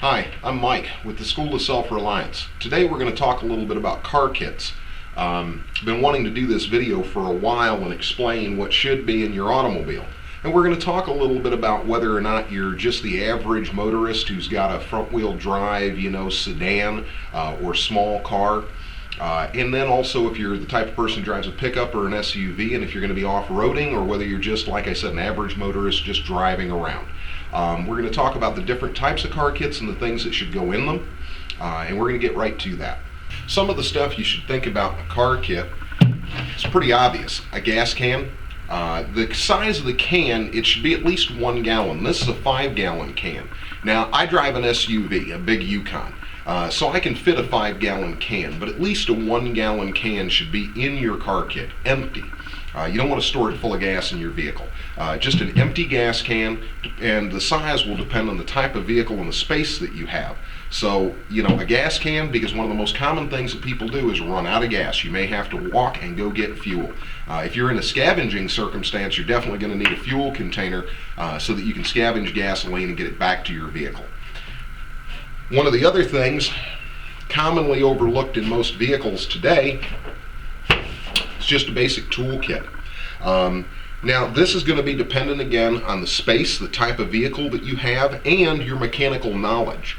Hi, I'm Mike with the School of Self Reliance. Today we're going to talk a little bit about car kits. Been wanting to do this video for a while and explain what should be in your automobile. And we're going to talk a little bit about whether or not you're just the average motorist who's got a front-wheel drive, sedan or small car. And then also if you're the type of person who drives a pickup or an SUV, and if you're going to be off-roading, or whether you're just, like I said, an average motorist just driving around. We're going to talk about the different types of car kits and the things that should go in them, and we're going to get right to that. Some of the stuff you should think about in a car kit is pretty obvious. A gas can. The size of the can, it should be at least 1 gallon. This is a 5-gallon can. Now, I drive an SUV, a big Yukon, so I can fit a 5-gallon can, but at least a 1-gallon can should be in your car kit, empty. You don't want to store it full of gas in your vehicle. Just an empty gas can, and the size will depend on the type of vehicle and the space that you have. So, a gas can, because one of the most common things that people do is run out of gas. You may have to walk and go get fuel. If you're in a scavenging circumstance, you're definitely going to need a fuel container so that you can scavenge gasoline and get it back to your vehicle. One of the other things commonly overlooked in most vehicles today is just a basic toolkit. Now, this is going to be dependent again on the space, the type of vehicle that you have, and your mechanical knowledge.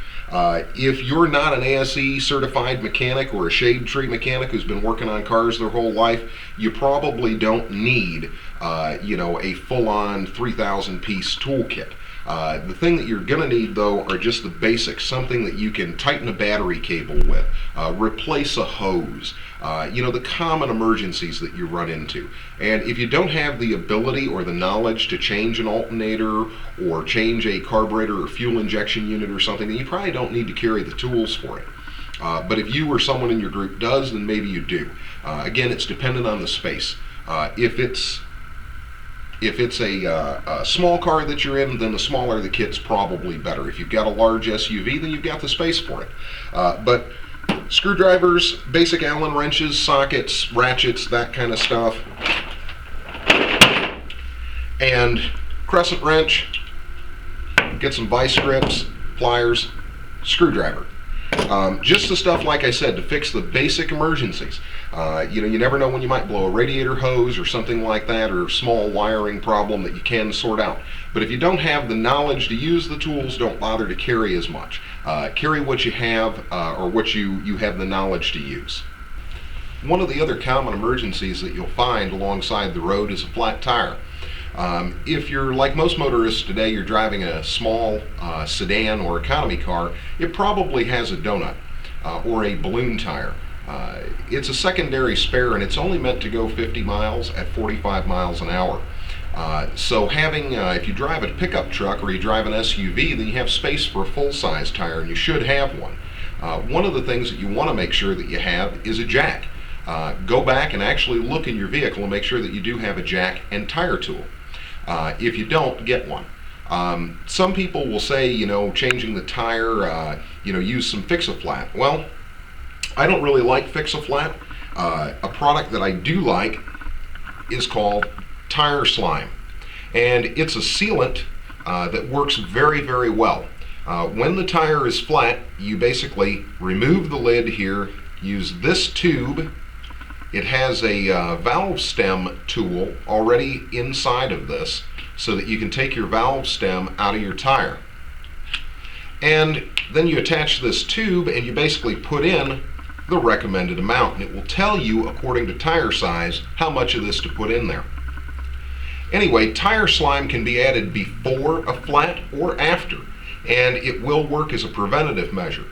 If you're not an ASE certified mechanic or a shade tree mechanic who's been working on cars their whole life, you probably don't need a full-on 3,000-piece toolkit. The thing that you're going to need, though, are just the basics, something that you can tighten a battery cable with, replace a hose, the common emergencies that you run into. And if you don't have the ability or the knowledge to change an alternator or change a carburetor or fuel injection unit or something, then you probably don't need to carry the tools for it. But if you or someone in your group does, then maybe you do. Again, it's dependent on the space. If it's a small car that you're in, then the smaller the kit's probably better. If you've got a large SUV, then you've got the space for it. But screwdrivers, basic Allen wrenches, sockets, ratchets, that kind of stuff. And crescent wrench, get some vice grips, pliers, screwdriver. Just the stuff, like I said, to fix the basic emergencies. You never know when you might blow a radiator hose or something like that, or a small wiring problem that you can sort out. But if you don't have the knowledge to use the tools, don't bother to carry as much. Carry what you have or what you have the knowledge to use. One of the other common emergencies that you'll find alongside the road is a flat tire. If you're like most motorists today, you're driving a small sedan or economy car, it probably has a donut or a balloon tire. It's a secondary spare, and it's only meant to go 50 miles at 45 miles an hour. So having, if you drive a pickup truck or you drive an SUV, then you have space for a full-size tire, and you should have one. One of the things that you want to make sure that you have is a jack. Go back and actually look in your vehicle and make sure that you do have a jack and tire tool. If you don't, get one. Some people will say, changing the tire, use some Fix-A-Flat. Well, I don't really like Fix-A-Flat. A product that I do like is called Tire Slime. And it's a sealant that works very, very well. When the tire is flat, you basically remove the lid here, use this tube. It has a valve stem tool already inside of this so that you can take your valve stem out of your tire. And then you attach this tube and you basically put in the recommended amount, and it will tell you, according to tire size, how much of this to put in there. Anyway, tire slime can be added before a flat or after, and it will work as a preventative measure.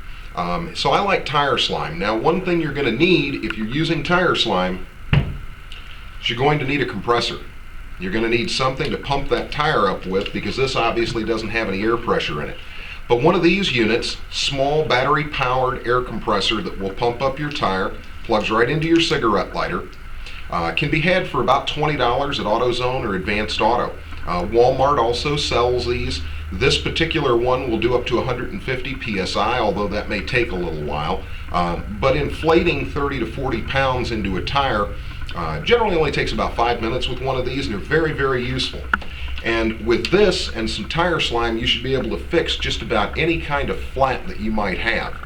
So I like tire slime. Now, one thing you're going to need if you're using tire slime is you're going to need a compressor. You're going to need something to pump that tire up with, because this obviously doesn't have any air pressure in it. But one of these units, small battery powered air compressor that will pump up your tire, plugs right into your cigarette lighter, can be had for about $20 at AutoZone or Advanced Auto. Walmart also sells these. This particular one will do up to 150 psi, although that may take a little while. But inflating 30 to 40 pounds into a tire generally only takes about 5 minutes with one of these, and they're very, very useful. And with this and some tire slime, you should be able to fix just about any kind of flat that you might have.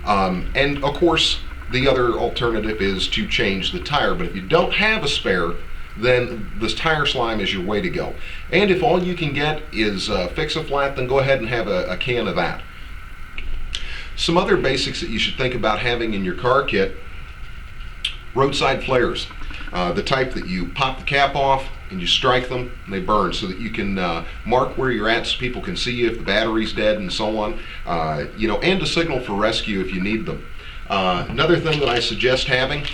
And of course, the other alternative is to change the tire, but if you don't have a spare, then this tire slime is your way to go. And if all you can get is fix a flat, then go ahead and have a can of that. Some other basics that you should think about having in your car kit: roadside flares. The type that you pop the cap off and you strike them and they burn, so that you can mark where you're at so people can see you if the battery's dead and so on, and to signal for rescue if you need them. Another thing that I suggest having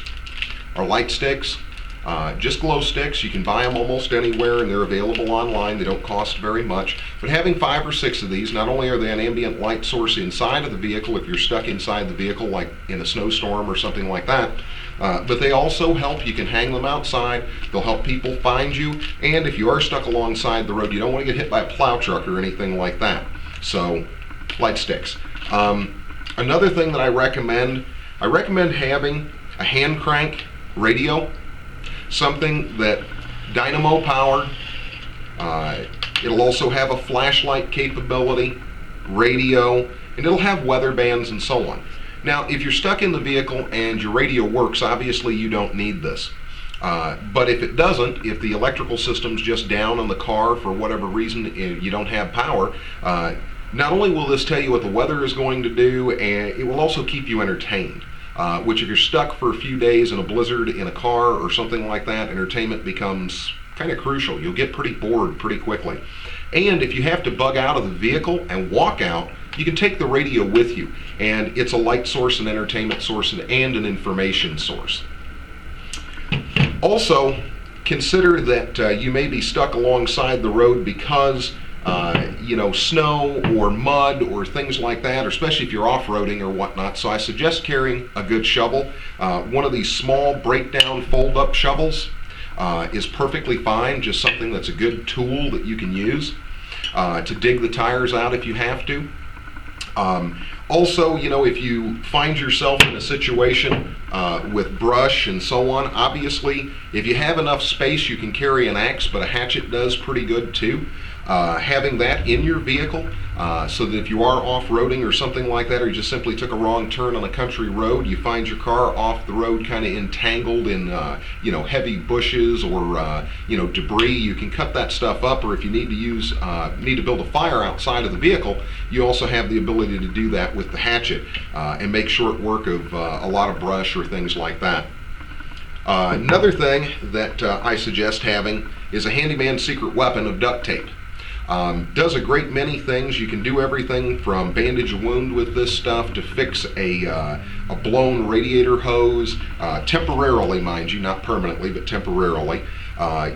are light sticks. Just glow sticks. You can buy them almost anywhere and they're available online. They don't cost very much. But having 5 or 6 of these, not only are they an ambient light source inside of the vehicle if you're stuck inside the vehicle like in a snowstorm or something like that, but they also help. You can hang them outside. They'll help people find you. And if you are stuck alongside the road, you don't want to get hit by a plow truck or anything like that. So, light sticks. Another thing that I recommend having a hand crank radio. Something that dynamo powered. It'll also have a flashlight capability, radio, and it'll have weather bands and so on. Now, if you're stuck in the vehicle and your radio works, obviously you don't need this. But if it doesn't, if the electrical system's just down on the car for whatever reason, you don't have power, not only will this tell you what the weather is going to do, and it will also keep you entertained. Which if you're stuck for a few days in a blizzard in a car or something like that, entertainment becomes kind of crucial. You'll get pretty bored pretty quickly. And if you have to bug out of the vehicle and walk out, you can take the radio with you. And it's a light source, an entertainment source, and an information source. Also, consider that you may be stuck alongside the road because snow or mud or things like that, or especially if you're off-roading or whatnot. So I suggest carrying a good shovel. One of these small breakdown fold-up shovels is perfectly fine, just something that's a good tool that you can use to dig the tires out if you have to. Also, if you find yourself in a situation with brush and so on, obviously, if you have enough space, you can carry an axe, but a hatchet does pretty good too. Having that in your vehicle so that if you are off-roading or something like that, or you just simply took a wrong turn on a country road, you find your car off the road kind of entangled in heavy bushes or debris, you can cut that stuff up. Or if you need to build a fire outside of the vehicle, you also have the ability to do that with the hatchet and make short work of a lot of brush or things like that. Another thing that I suggest having is a handyman secret weapon of duct tape. Does a great many things. You can do everything from bandage a wound with this stuff to fix a blown radiator hose, temporarily, mind you, not permanently, but temporarily.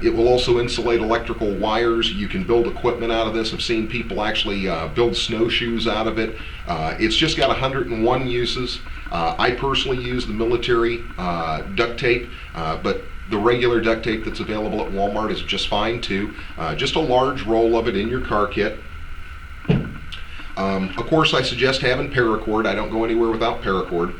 It will also insulate electrical wires. You can build equipment out of this. I've seen people actually build snowshoes out of it. It's just got 101 uses. I personally use the military duct tape, but the regular duct tape that's available at Walmart is just fine too. Just a large roll of it in your car kit. Of course, I suggest having paracord. I don't go anywhere without paracord.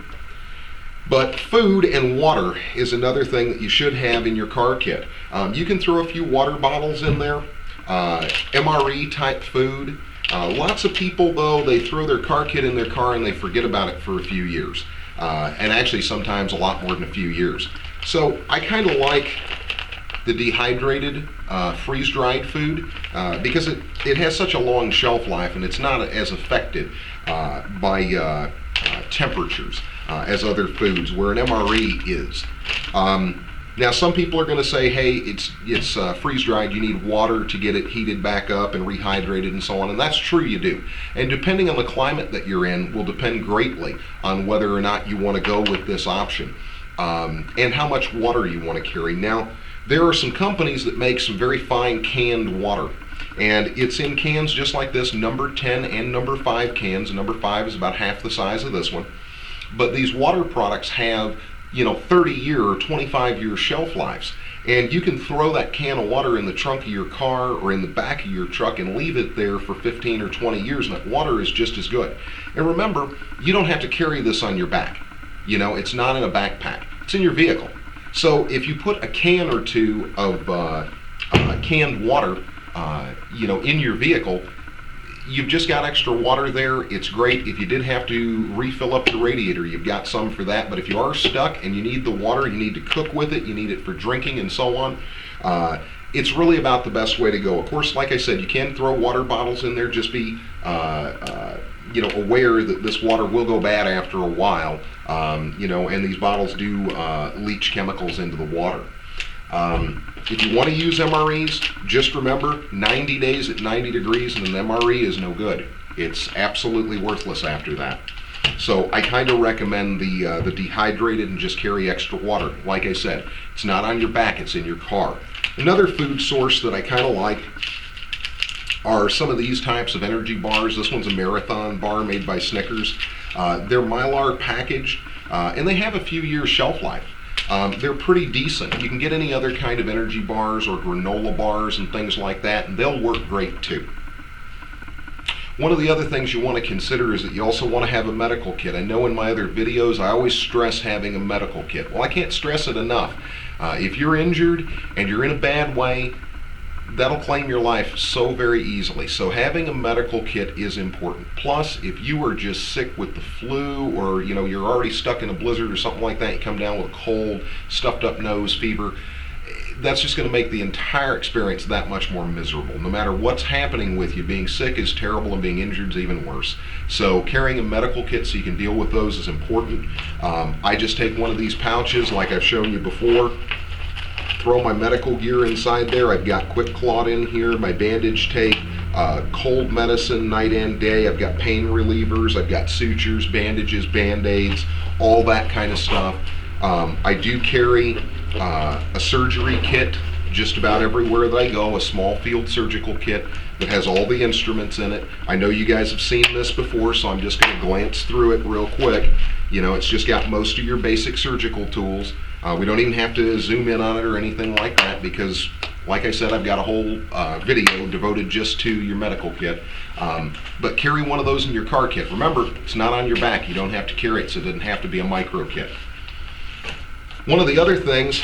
But food and water is another thing that you should have in your car kit. You can throw a few water bottles in there, MRE type food. Lots of people, though, they throw their car kit in their car and they forget about it for a few years. And actually sometimes a lot more than a few years. So I kind of like the dehydrated, freeze-dried food because it has such a long shelf life and it's not as affected by temperatures as other foods, where an MRE is. Now, some people are going to say, hey, it's freeze-dried, you need water to get it heated back up and rehydrated and so on, and that's true, you do. And depending on the climate that you're in will depend greatly on whether or not you want to go with this option and how much water you want to carry. Now, there are some companies that make some very fine canned water, and it's in cans just like this, number 10 and number 5 cans. Number 5 is about half the size of this one. But these water products have 30-year or 25-year shelf lives. And you can throw that can of water in the trunk of your car or in the back of your truck and leave it there for 15 or 20 years, and that water is just as good. And remember, you don't have to carry this on your back. It's not in a backpack. It's in your vehicle. So if you put a can or two of canned water, in your vehicle, you've just got extra water there. It's great. If you did have to refill up the radiator, you've got some for that. But if you are stuck and you need the water, you need to cook with it, you need it for drinking and so on, it's really about the best way to go. Of course, like I said, you can throw water bottles in there. Just be aware that this water will go bad after a while, and these bottles do leach chemicals into the water. If you want to use MREs, just remember 90 days at 90 degrees and an MRE is no good. It's absolutely worthless after that. So I kind of recommend the dehydrated and just carry extra water. Like I said, it's not on your back, it's in your car. Another food source that I kind of like are some of these types of energy bars. This one's a marathon bar made by Snickers. They're Mylar packaged, and they have a few years shelf life. They're pretty decent. You can get any other kind of energy bars or granola bars and things like that, and they'll work great too. One of the other things you want to consider is that you also want to have a medical kit. I know in my other videos I always stress having a medical kit. Well, I can't stress it enough. If you're injured and you're in a bad way, that'll claim your life so very easily. So having a medical kit is important. Plus, if you are just sick with the flu, or you're already stuck in a blizzard or something like that, you come down with a cold, stuffed up nose, fever, that's just going to make the entire experience that much more miserable. No matter what's happening with you, being sick is terrible and being injured is even worse. So carrying a medical kit so you can deal with those is important. I just take one of these pouches like I've shown you before, throw my medical gear inside there. I've got quick clot in here, my bandage tape, cold medicine night and day. I've got pain relievers, I've got sutures, bandages, band-aids, all that kind of stuff. I do carry a surgery kit just about everywhere that I go, a small field surgical kit that has all the instruments in it. I know you guys have seen this before, so I'm just going to glance through it real quick. It's just got most of your basic surgical tools. We don't even have to zoom in on it or anything like that because, like I said, I've got a whole video devoted just to your medical kit. But carry one of those in your car kit. Remember, it's not on your back. You don't have to carry it, so it doesn't have to be a micro kit. One of the other things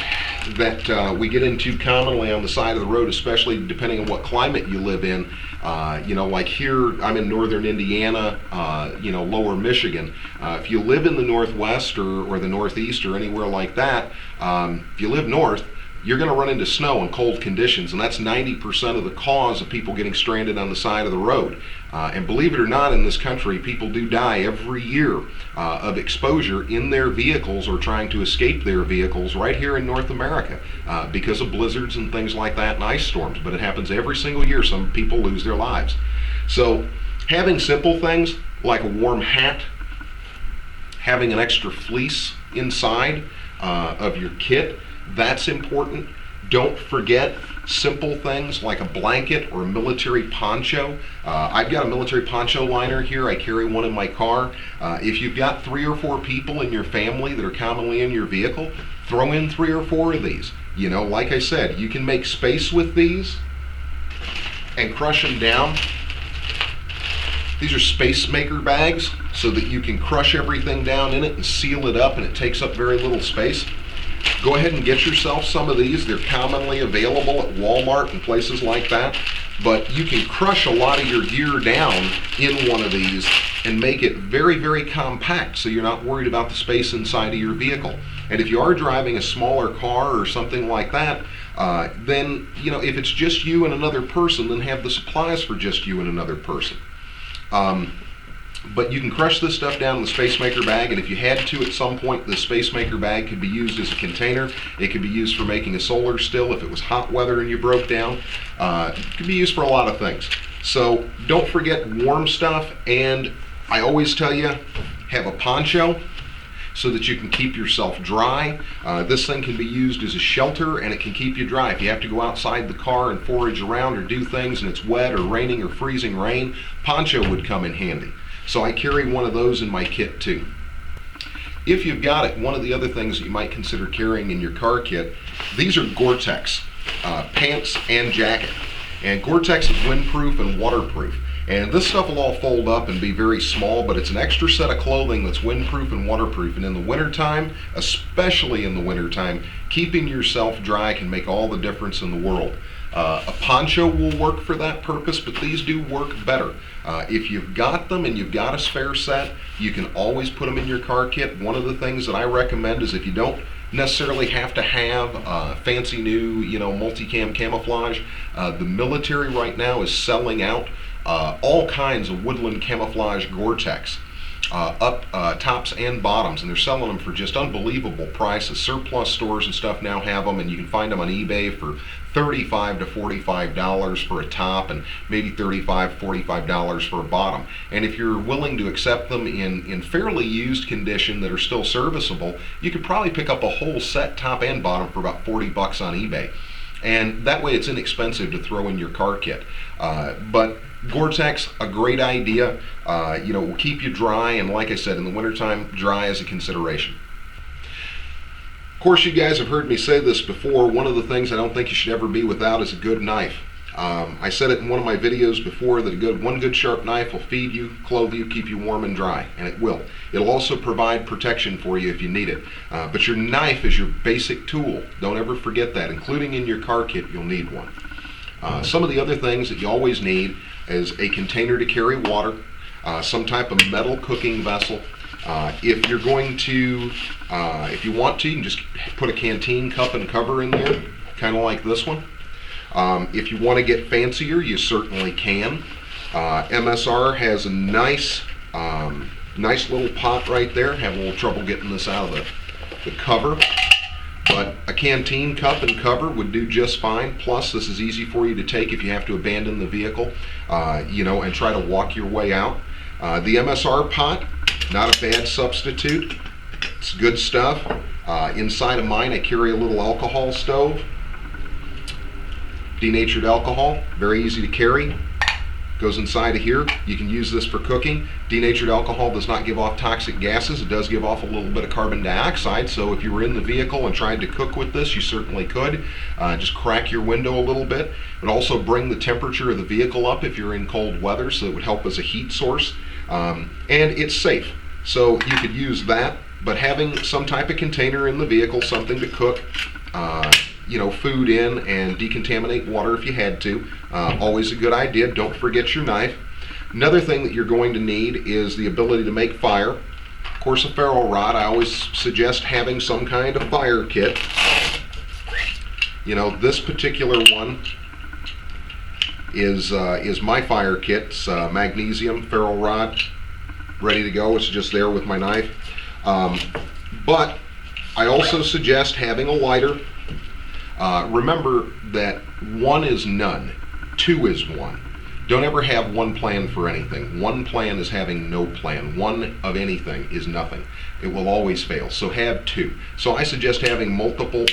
that we get into commonly on the side of the road, especially depending on what climate you live in, like here, I'm in northern Indiana, lower Michigan. If you live in the Northwest or the Northeast or anywhere like that, if you live north, you're going to run into snow and cold conditions, and that's 90% of the cause of people getting stranded on the side of the road. And believe it or not, in this country, people do die every year of exposure in their vehicles or trying to escape their vehicles right here in North America because of blizzards and things like that and ice storms. But it happens every single year. Some people lose their lives. So having simple things like a warm hat, having an extra fleece inside of your kit, that's important. Don't forget simple things like a blanket or a military poncho. I've got a military poncho liner here. I carry one in my car. If you've got 3 or 4 people in your family that are commonly in your vehicle, throw in 3 or 4 of these. Like I said, you can make space with these and crush them down. These are space maker bags so that you can crush everything down in it and seal it up, and it takes up very little space. Go ahead and get yourself some of these. They're commonly available at Walmart and places like that. But you can crush a lot of your gear down in one of these and make it very, very compact so you're not worried about the space inside of your vehicle. And if you are driving a smaller car or something like that, then, if it's just you and another person, then have the supplies for just you and another person. But you can crush this stuff down in the Space Maker bag, and if you had to at some point, the Space Maker bag could be used as a container. It could be used for making a solar still if it was hot weather and you broke down. It could be used for a lot of things. So don't forget warm stuff, and I always tell you, have a poncho so that you can keep yourself dry. This thing can be used as a shelter, and it can keep you dry. If you have to go outside the car and forage around or do things and it's wet or raining or freezing rain, poncho would come in handy. So I carry one of those in my kit too. If you've got it, one of the other things that you might consider carrying in your car kit, these are Gore-Tex pants and jacket. And Gore-Tex is windproof and waterproof. And this stuff will all fold up and be very small, but it's an extra set of clothing that's windproof and waterproof. And in the wintertime, especially in the wintertime, keeping yourself dry can make all the difference in the world. A poncho will work for that purpose, but these do work better. If you've got them and you've got a spare set, you can always put them in your car kit. One of the things that I recommend is if you don't necessarily have to have fancy new, multicam camouflage, the military right now is selling out all kinds of woodland camouflage Gore-Tex. Tops and bottoms, and they're selling them for just unbelievable prices. Surplus stores and stuff now have them, and you can find them on eBay for $35 to $45 for a top, and maybe $35, $45 for a bottom. And if you're willing to accept them in fairly used condition that are still serviceable, you could probably pick up a whole set, top and bottom, for about 40 bucks on eBay. And that way it's inexpensive to throw in your car kit. But Gore-Tex, a great idea. Will keep you dry, and like I said, in the wintertime, dry is a consideration. Of course, you guys have heard me say this before. One of the things I don't think you should ever be without is a good knife. I said it in one of my videos before that one good sharp knife will feed you, clothe you, keep you warm and dry, and it will. It'll also provide protection for you if you need it. But your knife is your basic tool. Don't ever forget that. Including in your car kit, you'll need one. Some of the other things that you always need is a container to carry water, some type of metal cooking vessel. If you're going to, if you want to, you can just put a canteen cup and cover in there, kind of like this one. If you want to get fancier, you certainly can. MSR has a nice little pot right there. Have a little trouble getting this out of the cover. But a canteen cup and cover would do just fine. Plus, this is easy for you to take if you have to abandon the vehicle, and try to walk your way out. The MSR pot, not a bad substitute. It's good stuff. Inside of mine, I carry a little alcohol stove. Denatured alcohol, very easy to carry. Goes inside of here. You can use this for cooking. Denatured alcohol does not give off toxic gases. It does give off a little bit of carbon dioxide, so if you were in the vehicle and tried to cook with this, you certainly could. Just crack your window a little bit. It would also bring the temperature of the vehicle up if you're in cold weather, so it would help as a heat source. And it's safe, so you could use that, but having some type of container in the vehicle, something to cook, food in and decontaminate water if you had to. Always a good idea. Don't forget your knife. Another thing that you're going to need is the ability to make fire. Of course, a ferro rod. I always suggest having some kind of fire kit. This particular one is my fire kit. It's magnesium ferro rod, ready to go. It's just there with my knife. But I also suggest having a lighter. Remember that one is none, two is one. Don't ever have one plan for anything. One plan is having no plan. One of anything is nothing. It will always fail. So have two. So I suggest having multiple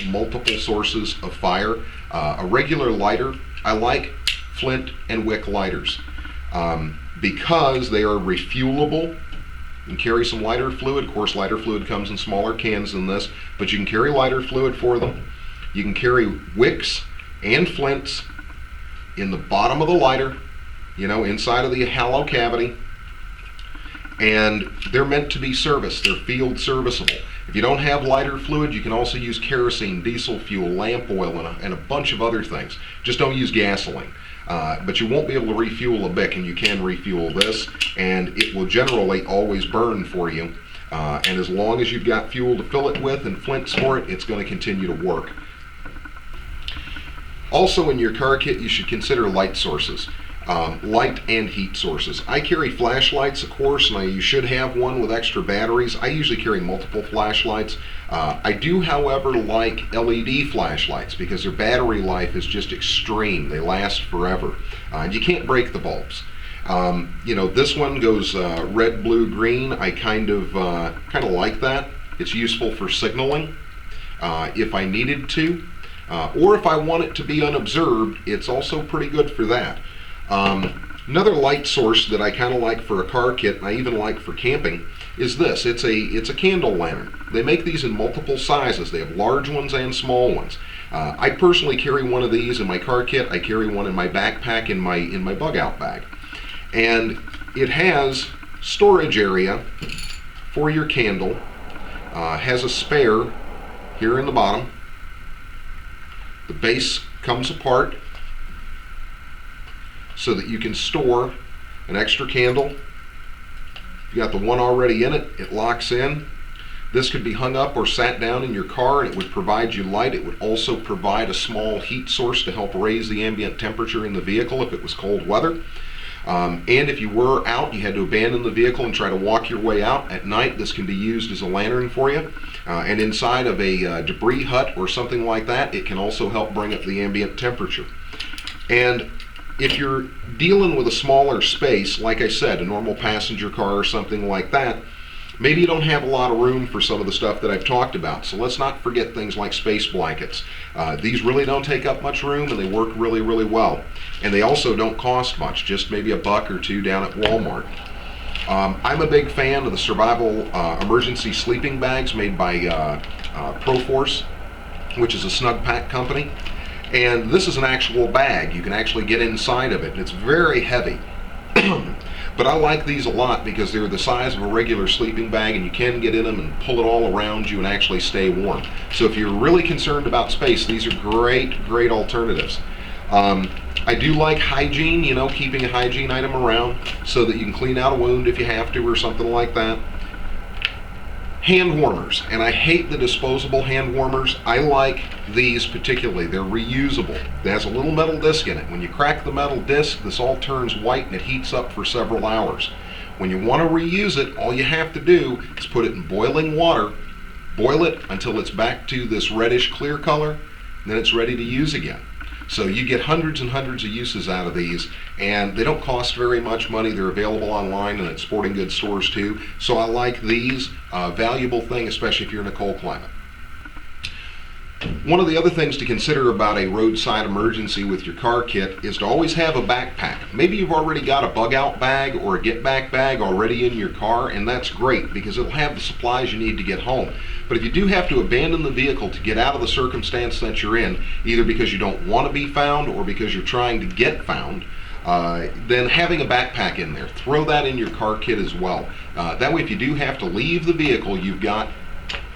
sources of fire. A regular lighter, I like flint and wick lighters because they are refuelable. You can carry some lighter fluid. Of course, lighter fluid comes in smaller cans than this, but you can carry lighter fluid for them. You can carry wicks and flints in the bottom of the lighter, inside of the hollow cavity, and they're meant to be serviced. They're field serviceable. If you don't have lighter fluid, you can also use kerosene, diesel fuel, lamp oil, and a bunch of other things. Just don't use gasoline. But you won't be able to refuel a Bic, and you can refuel this, and it will generally always burn for you. And as long as you've got fuel to fill it with and flints for it, it's going to continue to work. Also in your car kit, you should consider light sources, light and heat sources. I carry flashlights, of course, and you should have one with extra batteries. I usually carry multiple flashlights. I do, however, like LED flashlights because their battery life is just extreme. They last forever. You can't break the bulbs. This one goes red, blue, green. I kind of like that. It's useful for signaling if I needed to. Or if I want it to be unobserved, it's also pretty good for that. Another light source that I kind of like for a car kit, and I even like for camping, is this. It's a candle lantern. They make these in multiple sizes. They have large ones and small ones. I personally carry one of these in my car kit. I carry one in my backpack in my bug out bag. And it has storage area for your candle. Has a spare here in the bottom. The base comes apart. so that you can store an extra candle. If you got the one already in it, it locks in. This could be hung up or sat down in your car and it would provide you light. It would also provide a small heat source to help raise the ambient temperature in the vehicle if it was cold weather. And if you were out, you had to abandon the vehicle and try to walk your way out at night, this can be used as a lantern for you. And inside of a debris hut or something like that, it can also help bring up the ambient temperature. And if you're dealing with a smaller space, like I said, a normal passenger car or something like that, maybe you don't have a lot of room for some of the stuff that I've talked about. So let's not forget things like space blankets. These really don't take up much room and they work really, really well. And they also don't cost much, just maybe $1 or $2 down at Walmart. I'm a big fan of the survival emergency sleeping bags made by Proforce, which is a snug pack company. And this is an actual bag. You can actually get inside of it, and it's very heavy. But I like these a lot because they're the size of a regular sleeping bag and you can get in them and pull it all around you and actually stay warm. So if you're really concerned about space, these are great, great alternatives. I do like hygiene, you know, keeping a hygiene item around so that you can clean out a wound if you have to or something like that. Hand warmers, and I hate the disposable hand warmers. I like these particularly. They're reusable. It has a little metal disc in it. When you crack the metal disc, this all turns white and it heats up for several hours. When you want to reuse it, all you have to do is put it in boiling water, boil it until it's back to this reddish clear color, and then it's ready to use again. So you get hundreds and hundreds of uses out of these, and they don't cost very much money. They're available online and at sporting goods stores too. So I like these. Valuable thing, especially if you're in a cold climate. One of the other things to consider about a roadside emergency with your car kit is to always have a backpack. Maybe you've already got a bug out bag or a get back bag already in your car, and that's great because it'll have the supplies you need to get home. But if you do have to abandon the vehicle to get out of the circumstance that you're in, either because you don't want to be found or because you're trying to get found, then having a backpack in there, throw that in your car kit as well. That way if you do have to leave the vehicle, you've got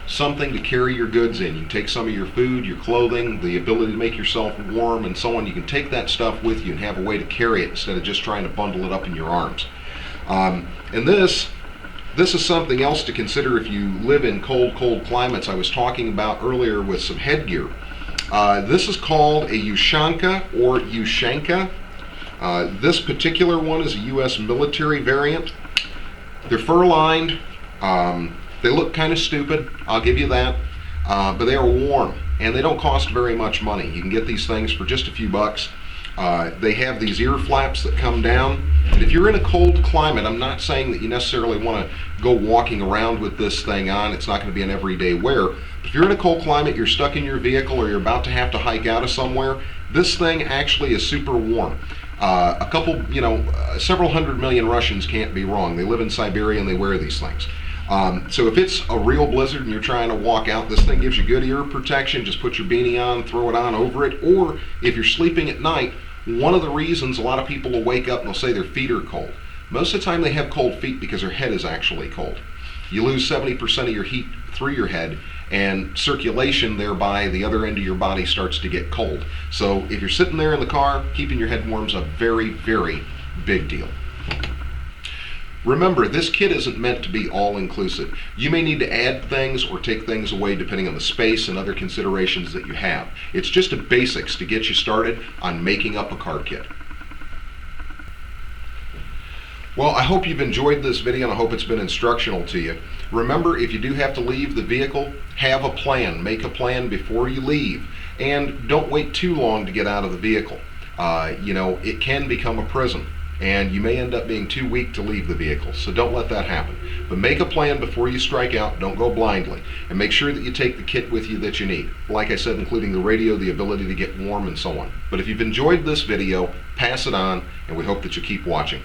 something to carry your goods in. You can take some of your food, your clothing, the ability to make yourself warm and so on. You can take that stuff with you and have a way to carry it instead of just trying to bundle it up in your arms. And this is something else to consider if you live in cold climates. I was talking about earlier with some headgear. This is called a Ushanka or Ushanka. This particular one is a U.S. military variant. They're fur-lined. They look kind of stupid, I'll give you that, but they are warm and they don't cost very much money. You can get these things for just a few bucks. They have these ear flaps that come down. And if you're in a cold climate, I'm not saying that you necessarily want to go walking around with this thing on. It's not going to be an everyday wear. But if you're in a cold climate, you're stuck in your vehicle or you're about to have to hike out of somewhere, this thing actually is super warm. Several 100 million Russians can't be wrong. They live in Siberia and they wear these things. So if it's a real blizzard and you're trying to walk out, this thing gives you good ear protection. Just put your beanie on, throw it on over it. Or if you're sleeping at night, one of the reasons a lot of people will wake up and they'll say their feet are cold. Most of the time they have cold feet because their head is actually cold. You lose 70% of your heat through your head, and circulation thereby, the other end of your body starts to get cold. So if you're sitting there in the car, keeping your head warm is a very, very big deal. Remember, this kit isn't meant to be all-inclusive. You may need to add things or take things away depending on the space and other considerations that you have. It's just a basics to get you started on making up a car kit. Well, I hope you've enjoyed this video and I hope it's been instructional to you. Remember, if you do have to leave the vehicle, have a plan. Make a plan before you leave. And don't wait too long to get out of the vehicle. It can become a prison, and you may end up being too weak to leave the vehicle, so don't let that happen. But make a plan before you strike out, don't go blindly, and make sure that you take the kit with you that you need. Like I said, including the radio, the ability to get warm, and so on. But if you've enjoyed this video, pass it on, and we hope that you keep watching.